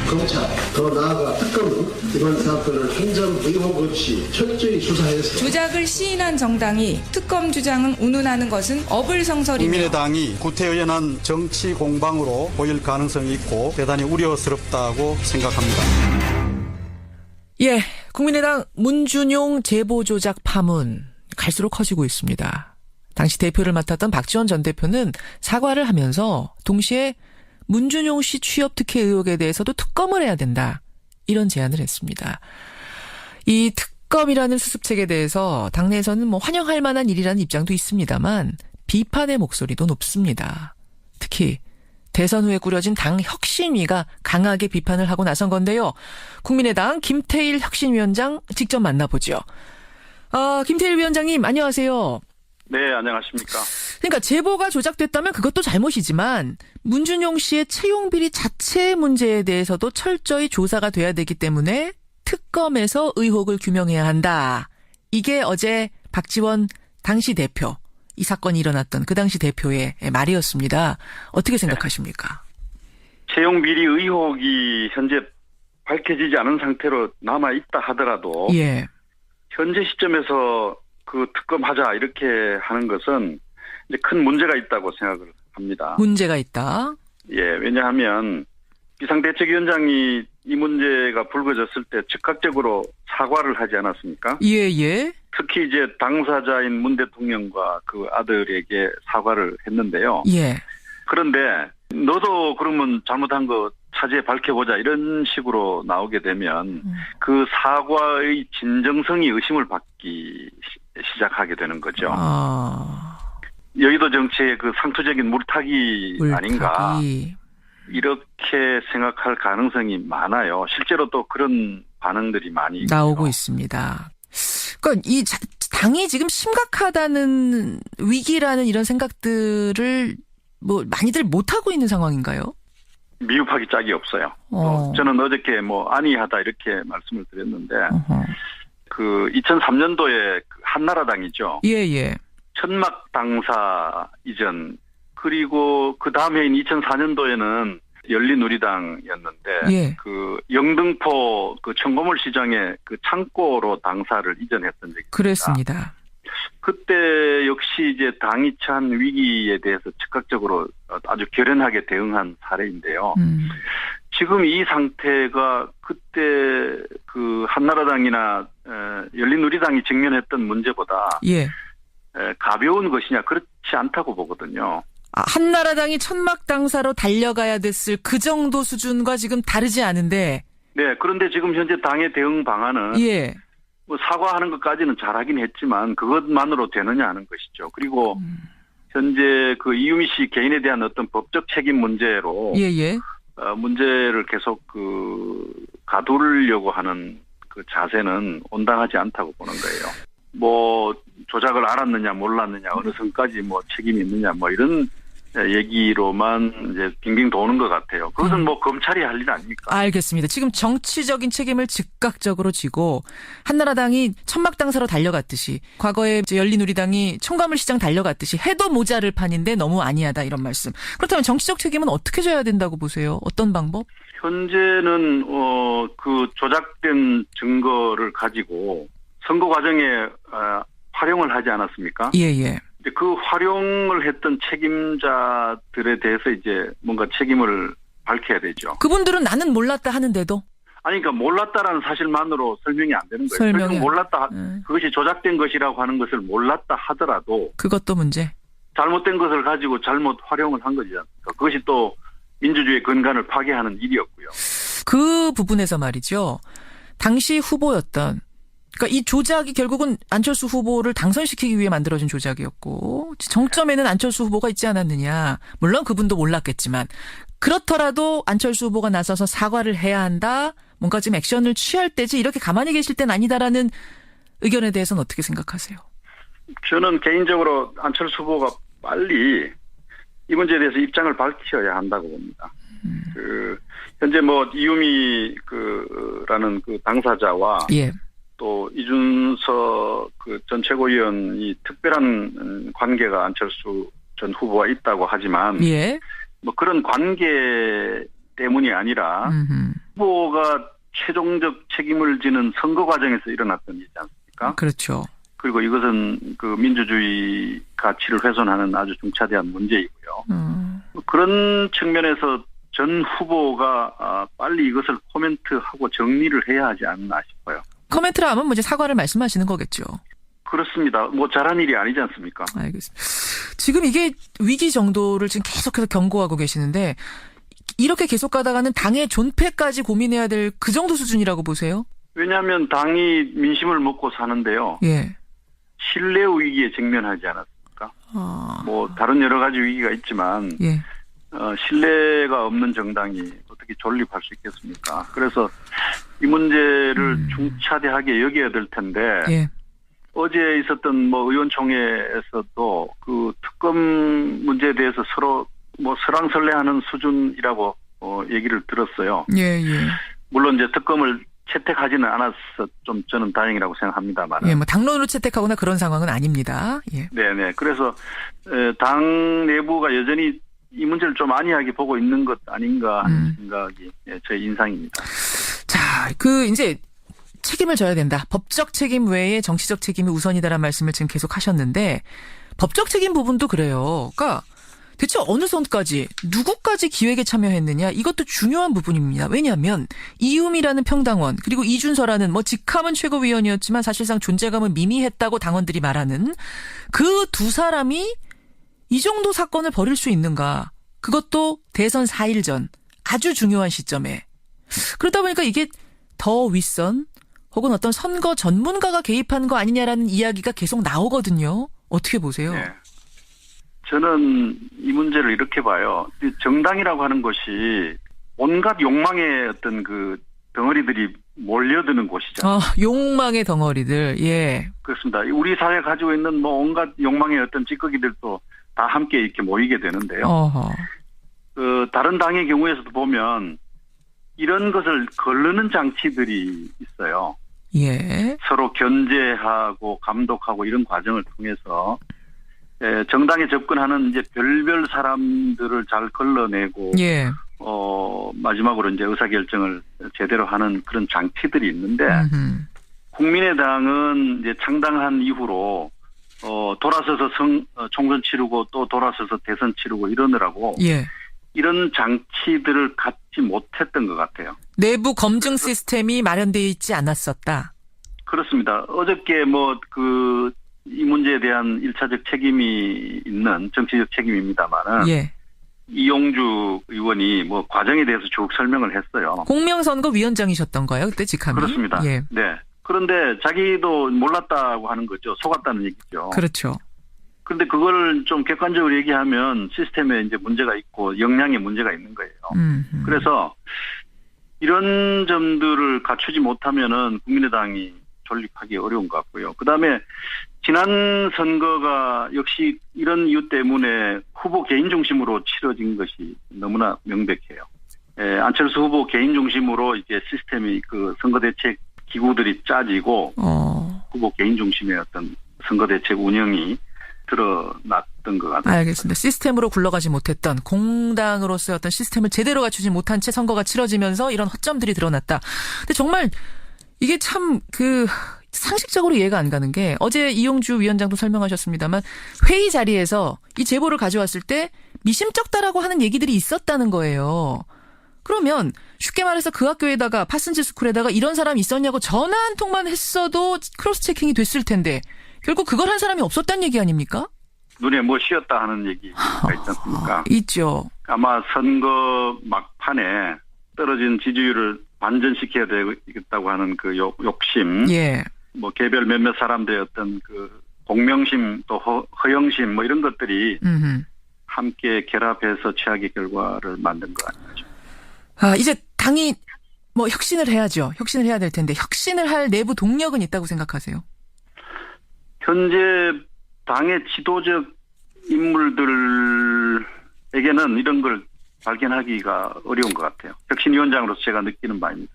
검찰, 더 나아가 특검은 이번 사건을 한 점 의혹 없이 철저히 수사해서 조작을 시인한 정당이 특검 주장은 운운하는 것은 어불성설이며 국민의당이 구태의연한 정치 공방으로 보일 가능성이 있고 대단히 우려스럽다고 생각합니다. 예, 국민의당 문준용 제보 조작 파문 갈수록 커지고 있습니다. 당시 대표를 맡았던 박지원 전 대표는 사과를 하면서 동시에 문준용 씨 취업 특혜 의혹에 대해서도 특검을 해야 된다. 이런 제안을 했습니다. 이 특검이라는 수습책에 대해서 당내에서는 환영할 만한 일이라는 입장도 있습니다만 비판의 목소리도 높습니다. 특히 대선 후에 꾸려진 당 혁신위가 강하게 비판을 하고 나선 건데요. 국민의당 김태일 혁신위원장 직접 만나보죠. 김태일 위원장님 안녕하세요. 네, 안녕하십니까. 그러니까 제보가 조작됐다면 그것도 잘못이지만 문준용 씨의 채용 비리 자체 문제에 대해서도 철저히 조사가 돼야 되기 때문에 특검에서 의혹을 규명해야 한다. 이게 어제 박지원 당시 대표, 이 사건이 일어났던 그 당시 대표의 말이었습니다. 어떻게 생각하십니까? 채용 비리 의혹이 현재 밝혀지지 않은 상태로 남아있다 하더라도 예. 현재 시점에서 그 특검하자 이렇게 하는 것은 이제 큰 문제가 있다고 생각을 합니다. 문제가 있다. 예, 왜냐하면 비상대책위원장이 이 문제가 불거졌을 때 즉각적으로 사과를 하지 않았습니까? 예, 예. 특히 이제 당사자인 문 대통령과 그 아들에게 사과를 했는데요. 예. 그런데 너도 그러면 잘못한 거 차제에 밝혀보자 이런 식으로 나오게 되면 그 사과의 진정성이 의심을 받기 시작하게 되는 거죠. 여의도 정치의 그 상투적인 물타기 아닌가 이렇게 생각할 가능성이 많아요. 실제로 또 그런 반응들이 많이 나오고 있습니다. 그러니까 이 당이 지금 심각하다는 위기라는 이런 생각들을 많이들 못하고 있는 상황인가요? 미흡하기 짝이 없어요. 저는 어저께 안이하다 이렇게 말씀을 드렸는데 그 2003년도에 한나라당이죠. 예. 천막 당사 이전 그리고 그 다음 해인 2004년도에는 열린우리당이었는데 예. 그 영등포 그 청고물 시장에 그 창고로 당사를 이전했던 적이 있습니다. 그랬습니다. 그때 역시 이제 당이 처한 위기에 대해서 즉각적으로 아주 결연하게 대응한 사례인데요. 지금 이 상태가 그때 그 한나라당이나 열린우리당이 직면했던 문제보다 예. 가벼운 것이냐 그렇지 않다고 보거든요. 한나라당이 천막 당사로 달려가야 됐을 그 정도 수준과 지금 다르지 않은데. 네, 그런데 지금 현재 당의 대응 방안은 예. 사과하는 것까지는 잘하긴 했지만 그것만으로 되느냐 하는 것이죠. 그리고 현재 그 이유미 씨 개인에 대한 어떤 법적 책임 문제로 예. 문제를 계속 가두려고 하는 그 자세는 온당하지 않다고 보는 거예요. 조작을 알았느냐 몰랐느냐 어느 선까지 책임이 있느냐 이런 얘기로만 이제 빙빙 도는 것 같아요. 그것은 검찰이 할 일 아닙니까? 알겠습니다. 지금 정치적인 책임을 즉각적으로 지고 한나라당이 천막당사로 달려갔듯이 과거에 이제 열린우리당이 청가물시장 달려갔듯이 해도 모자를 판인데 너무 아니하다 이런 말씀. 그렇다면 정치적 책임은 어떻게 져야 된다고 보세요? 어떤 방법? 현재는 그 조작된 증거를 가지고 선거 과정에 활용을 하지 않았습니까? 예. 그 활용을 했던 책임자들에 대해서 이제 뭔가 책임을 밝혀야 되죠. 그분들은 나는 몰랐다 하는데도? 아니, 그러니까 몰랐다라는 사실만으로 설명이 안 되는 거예요. 설명이 몰랐다, 그것이 조작된 것이라고 하는 것을 몰랐다 하더라도. 그것도 문제. 잘못된 것을 가지고 잘못 활용을 한 거지 않습니까? 그것이 또 민주주의의 근간을 파괴하는 일이었고요. 그 부분에서 말이죠. 당시 후보였던 그러니까 이 조작이 결국은 안철수 후보를 당선시키기 위해 만들어진 조작이었고 정점에는 안철수 후보가 있지 않았느냐. 물론 그분도 몰랐겠지만 그렇더라도 안철수 후보가 나서서 사과를 해야 한다. 뭔가 좀 액션을 취할 때지 이렇게 가만히 계실 땐 아니다라는 의견에 대해서는 어떻게 생각하세요? 저는 개인적으로 안철수 후보가 빨리 이 문제에 대해서 입장을 밝혀야 한다고 봅니다. 현재 이유미 라는 그 당사자와 예. 또 이준석 그 전 최고위원이 특별한 관계가 안철수 전 후보와 있다고 하지만 예. 그런 관계 때문이 아니라 후보가 최종적 책임을 지는 선거 과정에서 일어났던 일이지 않습니까? 그렇죠. 그리고 이것은 그 민주주의 가치를 훼손하는 아주 중차대한 문제이고요. 그런 측면에서 전 후보가 빨리 이것을 코멘트하고 정리를 해야 하지 않나 싶어요. 코멘트를 하면 이제 사과를 말씀하시는 거겠죠. 그렇습니다. 뭐 잘한 일이 아니지 않습니까? 알겠습니다. 지금 이게 위기 정도를 지금 계속해서 경고하고 계시는데 이렇게 계속 가다가는 당의 존폐까지 고민해야 될 그 정도 수준이라고 보세요? 왜냐하면 당이 민심을 먹고 사는데요. 예. 신뢰 위기에 직면하지 않았습니까? 뭐 다른 여러 가지 위기가 있지만 예. 신뢰가 없는 정당이 어떻게 존립할 수 있겠습니까? 그래서 이 문제를 중차대하게 여겨야 될 텐데 예. 어제 있었던 뭐 의원총회에서도 그 특검 문제에 대해서 서로 뭐 설왕설래하는 수준이라고 얘기를 들었어요. 예, 예. 물론 이제 특검을 채택하지는 않아서 좀 저는 다행이라고 생각합니다만. 예, 뭐 당론으로 채택하거나 그런 상황은 아닙니다. 예. 네네. 그래서 당 내부가 여전히 이 문제를 좀 안이하게 보고 있는 것 아닌가 하는 생각이 제 인상입니다. 자, 이제 책임을 져야 된다. 법적 책임 외에 정치적 책임이 우선이다라는 말씀을 지금 계속 하셨는데 법적 책임 부분도 그래요. 그러니까 대체 어느 선까지 누구까지 기획에 참여했느냐 이것도 중요한 부분입니다. 왜냐하면 이음이라는 평당원 그리고 이준서라는 뭐 직함은 최고위원이었지만 사실상 존재감은 미미했다고 당원들이 말하는 그 두 사람이 이 정도 사건을 벌일 수 있는가. 그것도 대선 4일 전 아주 중요한 시점에. 그러다 보니까 이게 더 윗선 혹은 어떤 선거 전문가가 개입한 거 아니냐라는 이야기가 계속 나오거든요. 어떻게 보세요? 네. 저는 이 문제를 이렇게 봐요. 정당이라고 하는 것이 온갖 욕망의 어떤 그 덩어리들이 몰려드는 곳이죠. 욕망의 덩어리들. 예. 그렇습니다. 우리 사회가 가지고 있는 뭐 온갖 욕망의 어떤 찌꺼기들도 다 함께 이렇게 모이게 되는데요. 어허. 다른 당의 경우에서도 보면 이런 것을 거르는 장치들이 있어요. 예. 서로 견제하고 감독하고 이런 과정을 통해서 정당에 접근하는 이제 별별 사람들을 잘 걸러내고 예. 마지막으로 이제 의사결정을 제대로 하는 그런 장치들이 있는데 국민의당은 이제 창당한 이후로 돌아서서 총선 치르고 또 돌아서서 대선 치르고 이러느라고 예. 이런 장치들을 갖지 못했던 것 같아요. 내부 검증 시스템이 마련되어 있지 않았었다. 그렇습니다. 어저께 이 문제에 대한 1차적 책임이 있는 정치적 책임입니다만은 예. 이용주 의원이 뭐 과정에 대해서 쭉 설명을 했어요. 공명선거 위원장이셨던 거예요, 그때 직함이? 그렇습니다. 예. 네. 그런데 자기도 몰랐다고 하는 거죠. 속았다는 얘기죠. 그렇죠. 그런데 그걸 좀 객관적으로 얘기하면 시스템에 이제 문제가 있고 역량에 문제가 있는 거예요. 그래서 이런 점들을 갖추지 못하면은 국민의당이 존립하기 어려운 것 같고요. 그다음에 지난 선거가 역시 이런 이유 때문에 후보 개인 중심으로 치러진 것이 너무나 명백해요. 안철수 후보 개인 중심으로 이제 시스템이 그 선거대책 기구들이 짜지고 후보 개인 중심의 어떤 선거대책 운영이 드러났던 것 같아요. 알겠습니다. 시스템으로 굴러가지 못했던 공당으로서의 어떤 시스템을 제대로 갖추지 못한 채 선거가 치러지면서 이런 허점들이 드러났다. 근데 정말 이게 참 상식적으로 이해가 안 가는 게 어제 이용주 위원장도 설명하셨습니다만 회의 자리에서 이 제보를 가져왔을 때 미심쩍다라고 하는 얘기들이 있었다는 거예요. 그러면 쉽게 말해서 그 학교에다가 파슨지 스쿨에다가 이런 사람이 있었냐고 전화 한 통만 했어도 크로스 체킹이 됐을 텐데 결국 그걸 한 사람이 없었다는 얘기 아닙니까? 눈에 뭐 씌었다 하는 얘기가 있지 않습니까? 있죠. 아마 선거 막판에 떨어진 지지율을 반전시켜야 되겠다고 하는 그 욕심, 예. 뭐 개별 몇몇 사람들의 어떤 그 공명심 또 허영심 뭐 이런 것들이 함께 결합해서 최악의 결과를 만든 거 아니죠. 이제 당이 뭐 혁신을 해야죠. 혁신을 해야 될 텐데 혁신을 할 내부 동력은 있다고 생각하세요? 현재 당의 지도적 인물들에게는 이런 걸 발견하기가 어려운 것 같아요. 혁신위원장으로서 제가 느끼는 바입니다.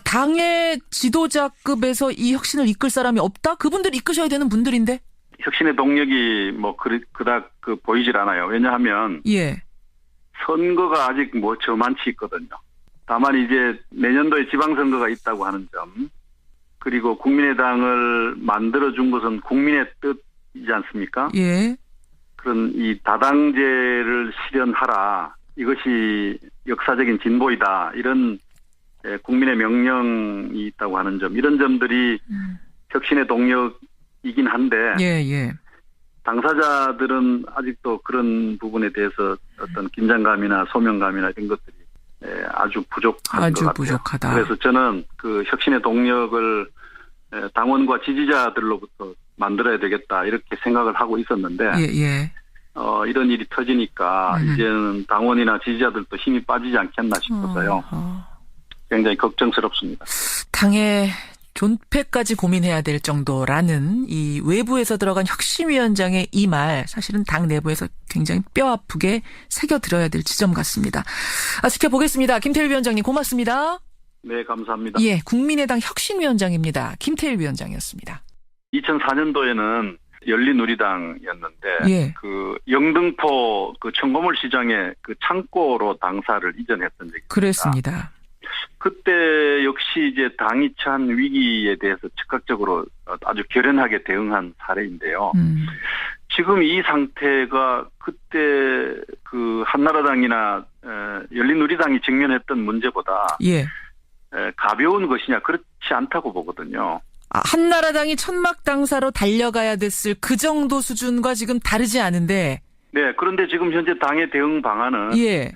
당의 지도자급에서 이 혁신을 이끌 사람이 없다? 그분들 이끄셔야 되는 분들인데? 혁신의 동력이 뭐 그닥 보이질 않아요. 왜냐하면 예. 선거가 아직 뭐 저만치 있거든요. 다만 이제 내년도에 지방선거가 있다고 하는 점, 그리고 국민의당을 만들어준 것은 국민의 뜻이지 않습니까? 예. 그런 이 다당제를 실현하라. 이것이 역사적인 진보이다. 이런 국민의 명령이 있다고 하는 점, 이런 점들이 혁신의 동력이긴 한데 예. 당사자들은 아직도 그런 부분에 대해서 어떤 긴장감이나 소명감이나 이런 것들이 아주 부족한 것 같아요. 부족하다. 그래서 저는 그 혁신의 동력을 당원과 지지자들로부터 만들어야 되겠다 이렇게 생각을 하고 있었는데 예. 이런 일이 터지니까 이제는 당원이나 지지자들도 힘이 빠지지 않겠나 싶어서요. 굉장히 걱정스럽습니다. 당의 존폐까지 고민해야 될 정도라는 이 외부에서 들어간 혁신위원장의 이 말, 사실은 당 내부에서 굉장히 뼈아프게 새겨들어야 될 지점 같습니다. 지켜보겠습니다. 김태일 위원장님 고맙습니다. 네, 감사합니다. 예, 국민의당 혁신위원장입니다. 김태일 위원장이었습니다. 2004년도에는 열린우리당이었는데 예. 그 영등포 그 청고물 시장의 그 창고로 당사를 이전했던 적이 있습니다. 그랬습니다. 그때 역시 이제 당이 처한 위기에 대해서 즉각적으로 아주 결연하게 대응한 사례인데요. 지금 이 상태가 그때 그 한나라당이나 열린우리당이 직면했던 문제보다 예. 가벼운 것이냐, 그렇지 않다고 보거든요. 한나라당이 천막 당사로 달려가야 됐을 그 정도 수준과 지금 다르지 않은데. 네, 그런데 지금 현재 당의 대응 방안은 예.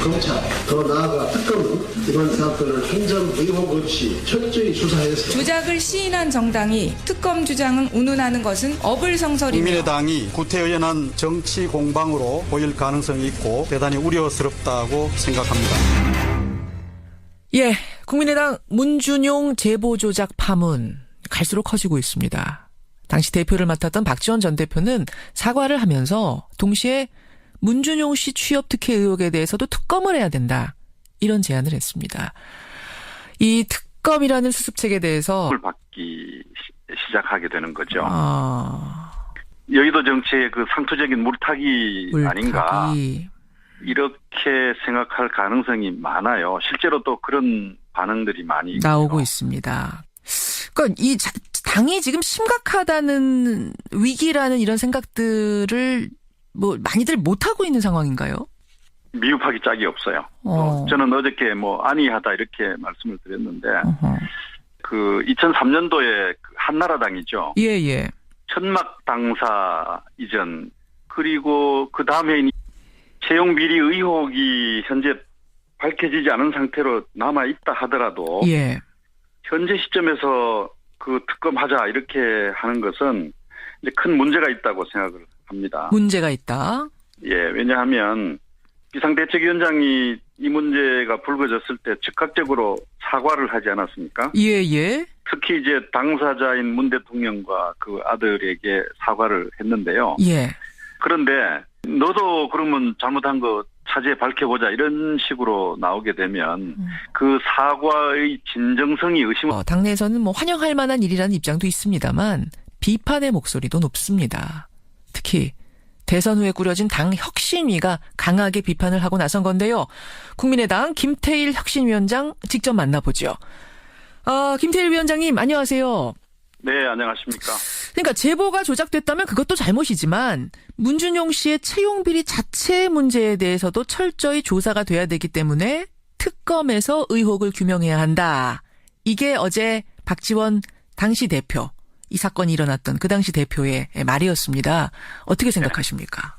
검찰, 더 나아가 특검은 이번 사건을 한 점 의혹 없이 철저히 수사해서 조작을 시인한 정당이 특검 주장을 운운하는 것은 어불성설이며 국민의당이 구태의연한 정치 공방으로 보일 가능성이 있고 대단히 우려스럽다고 생각합니다. 예, 국민의당 문준용 제보 조작 파문 갈수록 커지고 있습니다. 당시 대표를 맡았던 박지원 전 대표는 사과를 하면서 동시에 문준용 씨 취업 특혜 의혹에 대해서도 특검을 해야 된다. 이런 제안을 했습니다. 이 특검이라는 수습책에 대해서 받기 시작하게 되는 거죠. 여의도 정치의 그 상투적인 물타기 아닌가, 이렇게 생각할 가능성이 많아요. 실제로 또 그런 반응들이 많이 나오고 있죠. 있습니다. 그러니까 이 당이 지금 심각하다는 위기라는 이런 생각들을 뭐 많이들 못하고 있는 상황인가요? 미흡하기 짝이 없어요. 저는 어저께 안이하다 이렇게 말씀을 드렸는데 그 2003년도에 한나라당이죠. 예. 천막 당사 이전, 그리고 그 다음에 채용 비리 의혹이 현재 밝혀지지 않은 상태로 남아 있다 하더라도 예. 현재 시점에서 그 특검하자 이렇게 하는 것은 이제 큰 문제가 있다고 생각을 합니다. 문제가 있다. 예, 왜냐하면 비상대책위원장이 이 문제가 불거졌을 때 즉각적으로 사과를 하지 않았습니까? 예. 특히 이제 당사자인 문 대통령과 그 아들에게 사과를 했는데요. 예. 그런데 너도 그러면 잘못한 거 차제에 밝혀보자 이런 식으로 나오게 되면 그 사과의 진정성이 의심을 당내에서는 환영할 만한 일이라는 입장도 있습니다만 비판의 목소리도 높습니다. 특히 대선 후에 꾸려진 당 혁신위가 강하게 비판을 하고 나선 건데요. 국민의당 김태일 혁신위원장 직접 만나보죠. 김태일 위원장님 안녕하세요. 네, 안녕하십니까. 그러니까 제보가 조작됐다면 그것도 잘못이지만 문준용 씨의 채용 비리 자체 문제에 대해서도 철저히 조사가 돼야 되기 때문에 특검에서 의혹을 규명해야 한다. 이게 어제 박지원 당시 대표, 이 사건이 일어났던 그 당시 대표의 말이었습니다. 어떻게 생각하십니까?